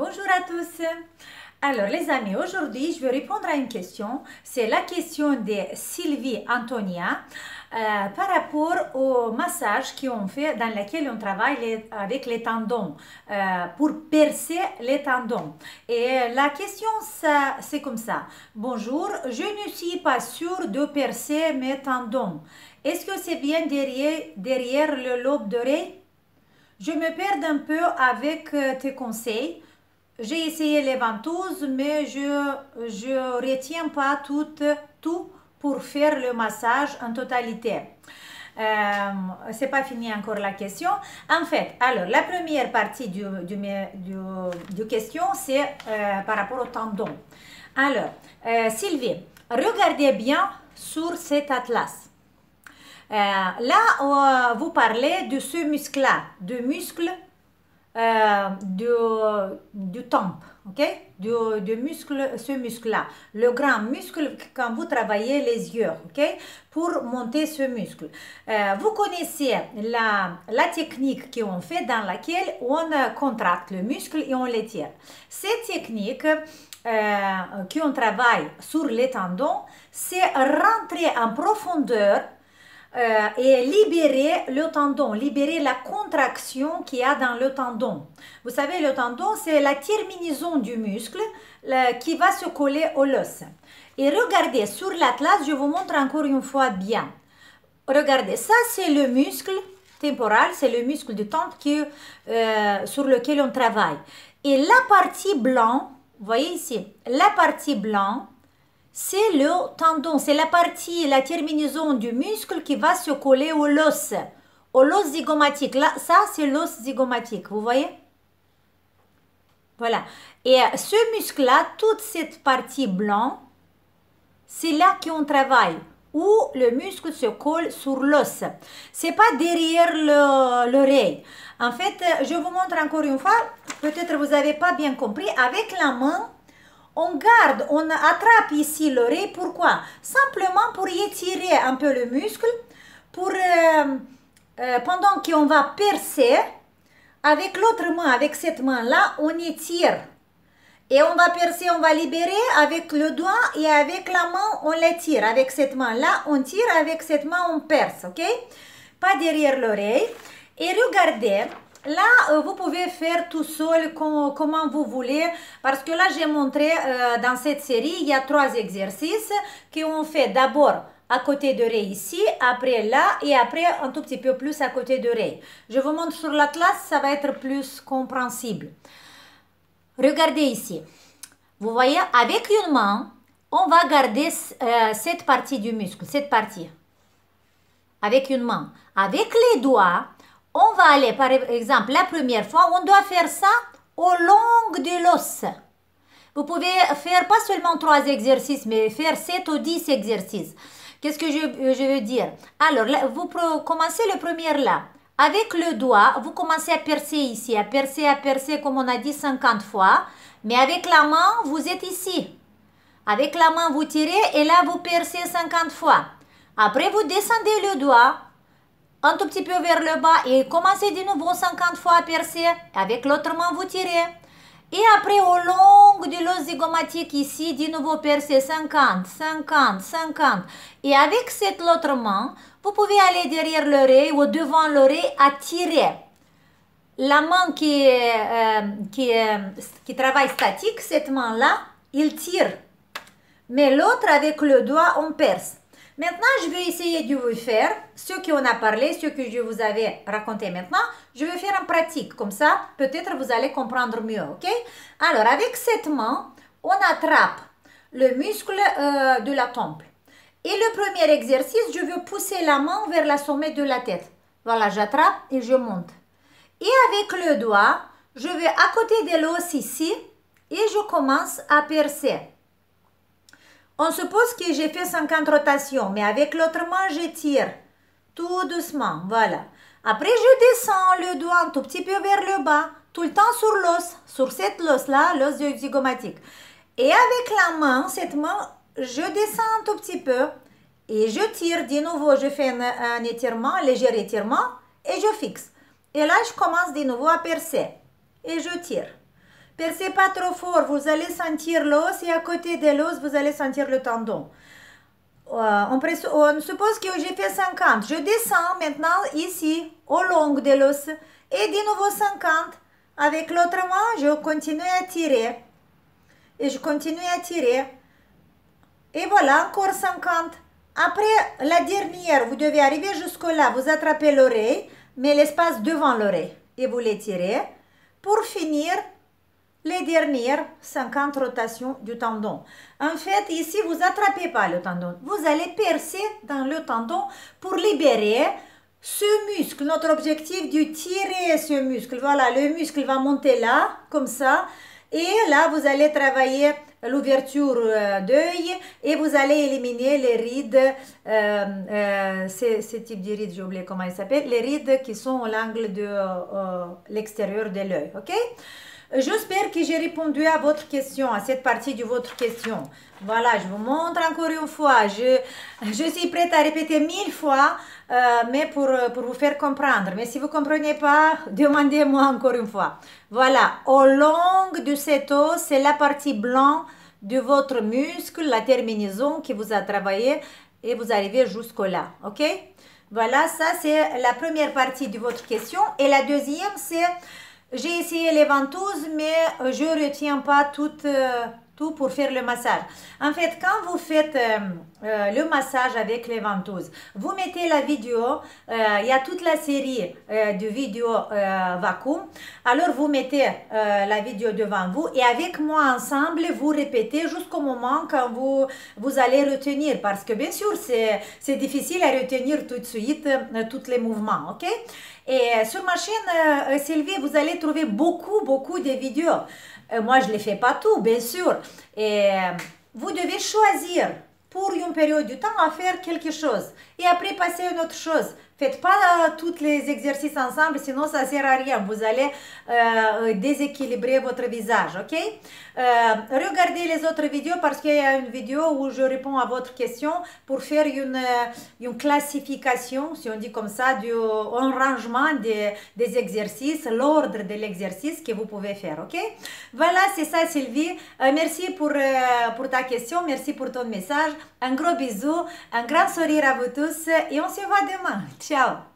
Bonjour à tous. Alors les amis, aujourd'hui je vais répondre à une question. C'est la question de Sylvie Antonia par rapport au massage qu'on fait dans lequel on travaille avec les tendons pour percer les tendons. Et la question c'est comme ça. Bonjour, je ne suis pas sûre de percer mes tendons. Est-ce que c'est bien derrière le lobe d'oreille? Je me perds un peu avec tes conseils. J'ai essayé les ventouses, mais je retiens pas tout pour faire le massage en totalité. C'est pas fini encore la question. En fait, alors la première partie du question, c'est par rapport au tendon. Alors, Sylvie, regardez bien sur cet atlas. Là, vous parlez de ce muscle-là, de muscle du tempe, ok? Du muscle, ce muscle-là, le grand muscle quand vous travaillez les yeux, ok? Pour monter ce muscle. Vous connaissez la technique qu'on fait dans laquelle on contracte le muscle et on l'étire. Cette technique qu'on travaille sur les tendons, c'est rentrer en profondeur et libérer le tendon, libérer la contraction qu'il y a dans le tendon. Vous savez, le tendon, c'est la terminaison du muscle qui va se coller au l'os. Et regardez, sur l'atlas, je vous montre encore une fois bien. Regardez, ça c'est le muscle temporal, c'est le muscle du temple sur lequel on travaille. Et la partie blanc, vous voyez ici, la partie blanc, c'est le tendon, c'est la terminaison du muscle qui va se coller au l'os zygomatique. Là, ça, c'est l'os zygomatique, vous voyez? Voilà. Et ce muscle-là, toute cette partie blanche, c'est là qu'on travaille, où le muscle se colle sur l'os. C'est pas derrière l'oreille. En fait, je vous montre encore une fois, peut-être vous n'avez pas bien compris, avec la main, on garde, on attrape ici l'oreille. Pourquoi? Simplement pour étirer un peu le muscle, pendant qu'on va percer, avec l'autre main, avec cette main-là, on étire. Et on va percer, on va libérer avec le doigt et avec la main, on l'étire. Avec cette main-là, on tire, avec cette main, on perce, ok? Pas derrière l'oreille. Et regardez, là, vous pouvez faire tout seul comment vous voulez, parce que là, j'ai montré dans cette série, il y a 3 exercices qu'on fait d'abord à côté d'oreille ici, après là, et après un tout petit peu plus à côté d'oreille. Je vous montre sur l'atlas, ça va être plus compréhensible. Regardez ici. Vous voyez, avec une main, on va garder cette partie du muscle, cette partie. Avec une main. Avec les doigts, on va aller, par exemple, la première fois, on doit faire ça au long de l'os. Vous pouvez faire pas seulement 3 exercices, mais faire 7 ou 10 exercices. Qu'est-ce que je veux dire? Alors, là, vous commencez le premier là. Avec le doigt, vous commencez à percer ici, à percer, comme on a dit 50 fois. Mais avec la main, vous êtes ici. Avec la main, vous tirez et là, vous percez 50 fois. Après, vous descendez le doigt un tout petit peu vers le bas et commencez de nouveau 50 fois à percer. Avec l'autre main, vous tirez. Et après, au long de l'os zygomatique ici, de nouveau percer 50, 50, 50. Et avec cette autre main, vous pouvez aller derrière l'oreille ou devant l'oreille à tirer. La main qui travaille statique, cette main-là, il tire. Mais l'autre, avec le doigt, on perce. Maintenant, je vais essayer de vous faire ce qu'on a parlé, ce que je vous avais raconté maintenant. Je vais faire en pratique. Comme ça, peut-être vous allez comprendre mieux, ok? Alors, avec cette main, on attrape le muscle de la tempe. Et le premier exercice, je veux pousser la main vers le sommet de la tête. Voilà, j'attrape et je monte. Et avec le doigt, je vais à côté de l'os ici et je commence à percer. On suppose que j'ai fait 50 rotations, mais avec l'autre main, je tire tout doucement, voilà. Après, je descends le doigt un tout petit peu vers le bas, tout le temps sur l'os, sur cette os-là, l'os zygomatique. Et avec la main, cette main, je descends un tout petit peu et je tire. De nouveau, je fais un étirement, un léger étirement et je fixe. Et là, je commence de nouveau à percer et je tire. Percez pas trop fort, vous allez sentir l'os et à côté de l'os, vous allez sentir le tendon. On suppose que j'ai fait 50. Je descends maintenant ici, au long de l'os, et de nouveau 50. Avec l'autre main, je continue à tirer. Et je continue à tirer. Et voilà, encore 50. Après la dernière, vous devez arriver jusque-là. Vous attrapez l'oreille, mais l'espace devant l'oreille. Et vous l'étirez pour finir les dernières 50 rotations du tendon. En fait, ici, vous n'attrapez pas le tendon. Vous allez percer dans le tendon pour libérer ce muscle. Notre objectif de tirer ce muscle. Voilà, le muscle va monter là, comme ça. Et là, vous allez travailler l'ouverture d'œil et vous allez éliminer les rides, ce type de rides, j'ai oublié comment ils s'appellent, les rides qui sont à l'angle de l'extérieur de l'œil, ok? J'espère que j'ai répondu à votre question, à cette partie de votre question. Voilà, je vous montre encore une fois. Je suis prête à répéter 1000 fois, mais pour vous faire comprendre. Mais si vous ne comprenez pas, demandez-moi encore une fois. Voilà, au long de cet os, c'est la partie blanche de votre muscle, la terminaison qui vous a travaillé et vous arrivez jusque-là, ok? Voilà, ça c'est la première partie de votre question. Et la deuxième, c'est... J'ai essayé les ventouses, mais je ne retiens pas tout pour faire le massage. En fait, quand vous faites le massage avec les ventouses, vous mettez la vidéo, il y a toute la série de vidéos vacuum. Alors, vous mettez la vidéo devant vous et avec moi ensemble, vous répétez jusqu'au moment quand vous allez retenir. Parce que bien sûr, c'est difficile à retenir tout de suite tous les mouvements, ok? Et sur ma chaîne Sylvie, vous allez trouver beaucoup de vidéos. Moi, je ne les fais pas tout, bien sûr. Et vous devez choisir pour une période de temps à faire quelque chose. Et après, passer à une autre chose. Faites pas tous les exercices ensemble, sinon ça ne sert à rien. Vous allez déséquilibrer votre visage, ok? Regardez les autres vidéos parce qu'il y a une vidéo où je réponds à votre question pour faire une classification, si on dit comme ça, un rangement des exercices, l'ordre de l'exercice que vous pouvez faire, ok? Voilà, c'est ça Sylvie. Merci pour ta question, merci pour ton message. Un gros bisou, un grand sourire à vous tous et on se voit demain. Ciao!